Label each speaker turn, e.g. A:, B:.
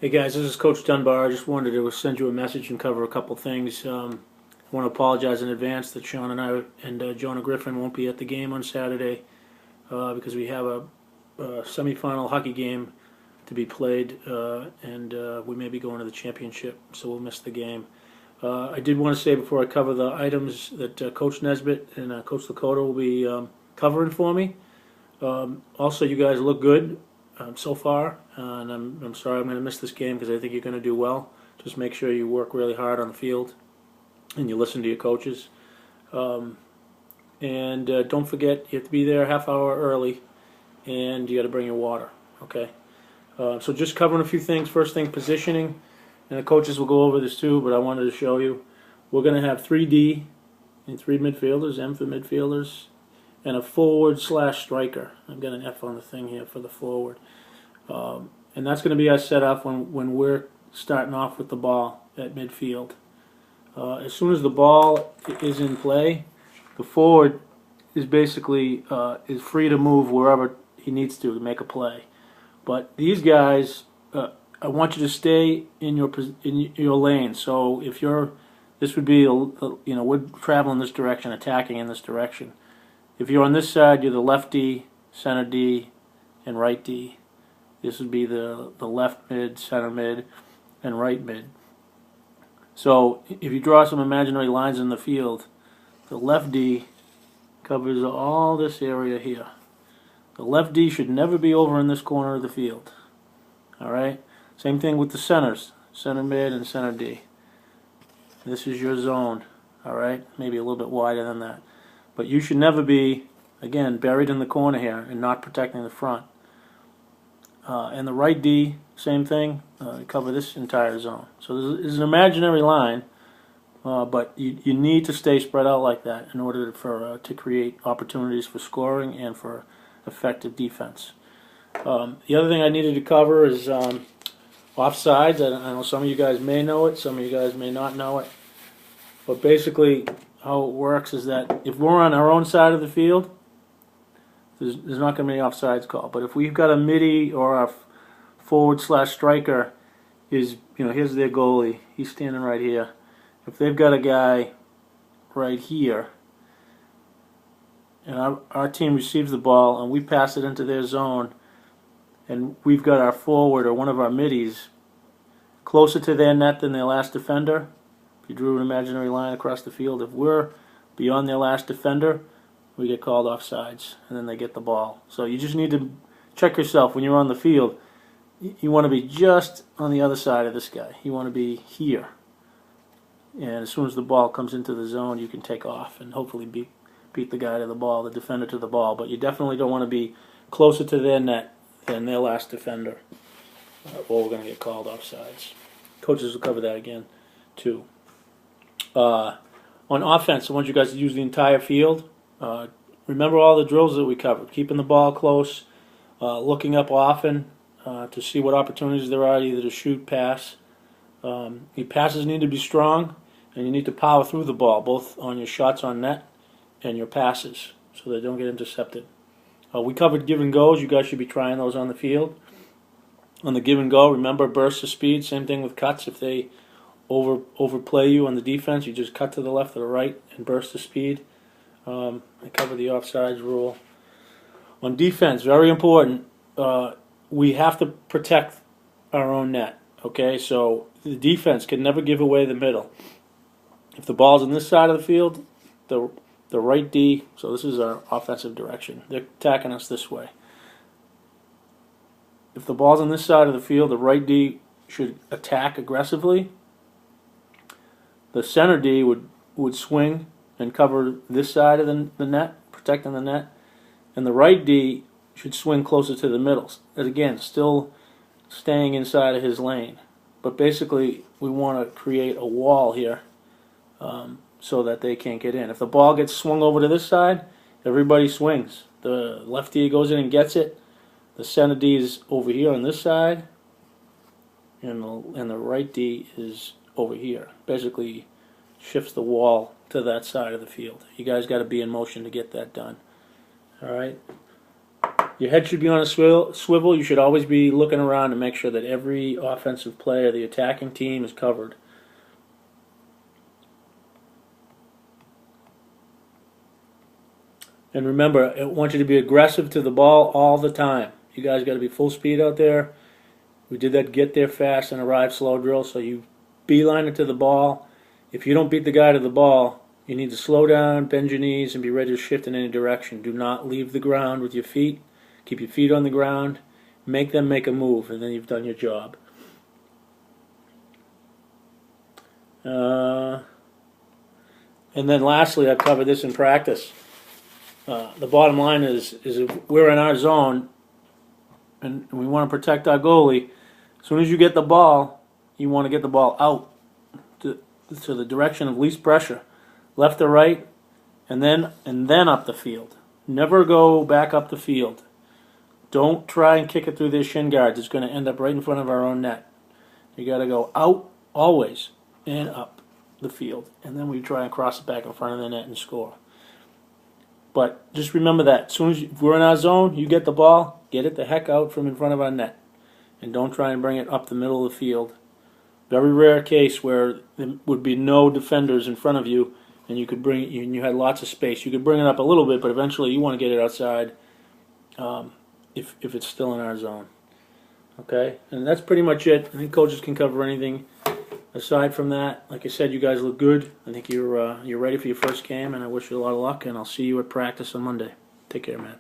A: Hey guys, this is Coach Dunbar. I just wanted to send you a message and cover a couple things. I want to apologize in advance that Sean and I and Jonah Griffin won't be at the game on Saturday because we have a semifinal hockey game to be played and we may be going to the championship, so we'll miss the game. I did want to say before I cover the items that Coach Nesbitt and Coach Lakota will be covering for me. Also, you guys look good so far, and I'm sorry I'm going to miss this game because I think you're going to do well. Just make sure you work really hard on the field and you listen to your coaches. And don't forget, you have to be there a half hour early, and you got to bring your water. Okay. So just covering a few things. First thing, positioning, and the coaches will go over this too, but I wanted to show you. We're going to have 3D and 3 midfielders, M for midfielders, and a forward/striker. I've got an F on the thing here for the forward. And that's going to be our setup when we're starting off with the ball at midfield. As soon as the ball is in play, the forward is basically is free to move wherever he needs to make a play. But these guys, I want you to stay in your lane. So if this would be we're traveling this direction, attacking in this direction. If you're on this side, you're the left D, center D, and right D. This would be the left mid, center mid, and right mid. So if you draw some imaginary lines in the field, the left D covers all this area here. The left D should never be over in this corner of the field. Alright? Same thing with the centers, center mid and center D. This is your zone. Alright? Maybe a little bit wider than that. But you should never be, again, buried in the corner here and not protecting the front. And the right D, same thing, cover this entire zone. So there's an imaginary line, but you need to stay spread out like that in order to create opportunities for scoring and for effective defense. The other thing I needed to cover is offsides. I know some of you guys may know it, some of you guys may not know it. But basically, how it works is that if we're on our own side of the field, there's not going to be any offsides call. But if we've got a midi or a forward/striker, here's their goalie. He's standing right here. If they've got a guy right here, and our team receives the ball and we pass it into their zone, and we've got our forward or one of our middies closer to their net than their last defender. If you drew an imaginary line across the field, if we're beyond their last defender, we get called offsides, and then they get the ball. So you just need to check yourself when you're on the field. You want to be just on the other side of this guy. You want to be here. And as soon as the ball comes into the zone, you can take off and hopefully beat the guy to the ball, the defender to the ball. But you definitely don't want to be closer to their net than their last defender, or we're going to get called offsides. Coaches will cover that again, too. On offense, I want you guys to use the entire field. Remember all the drills that we covered. Keeping the ball close, looking up often to see what opportunities there are either to shoot, pass. Your passes need to be strong, and you need to power through the ball, both on your shots on net and your passes, so they don't get intercepted. We covered give and goes. You guys should be trying those on the field. On the give and go, remember bursts of speed. Same thing with cuts. If they overplay you on the defense, you just cut to the left or the right and burst of speed. I cover the offsides rule. On defense, very important, we have to protect our own net. Okay, so the defense can never give away the middle. If the ball's on this side of the field, the right D, so this is our offensive direction, they're attacking us this way. If the ball's on this side of the field, the right D should attack aggressively. The center D would swing and cover this side of the net, protecting the net. And the right D should swing closer to the middle. And again, still staying inside of his lane. But basically, we want to create a wall here so that they can't get in. If the ball gets swung over to this side, everybody swings. The left D goes in and gets it. The center D is over here on this side. And the right D is over here. Basically shifts the wall to that side of the field. You guys got to be in motion to get that done. All right. Your head should be on a swivel. You should always be looking around to make sure that every offensive player, the attacking team, is covered. And remember, I want you to be aggressive to the ball all the time. You guys got to be full speed out there. We did that get there fast and arrive slow drill, so you beeline it to the ball. If you don't beat the guy to the ball, you need to slow down, bend your knees, and be ready to shift in any direction. Do not leave the ground with your feet. Keep your feet on the ground. Make them make a move, and then you've done your job. And then lastly, I've covered this in practice. The bottom line is if we're in our zone and we want to protect our goalie, as soon as you get the ball, you want to get the ball out to the direction of least pressure, left or right, and then up the field. Never go back up the field. Don't try and kick it through their shin guards. It's going to end up right in front of our own net. You got to go out always and up the field, and then we try and cross it back in front of the net and score. But just remember that as soon as if we're in our zone, you get the ball, get it the heck out from in front of our net, and don't try and bring it up the middle of the field. Very rare case where there would be no defenders in front of you, and you could bring and you had lots of space. You could bring it up a little bit, but eventually you want to get it outside. If it's still in our zone. Okay? And that's pretty much it. I think coaches can cover anything aside from that. Like I said, you guys look good. I think you're ready for your first game, and I wish you a lot of luck, and I'll see you at practice on Monday. Take care, man.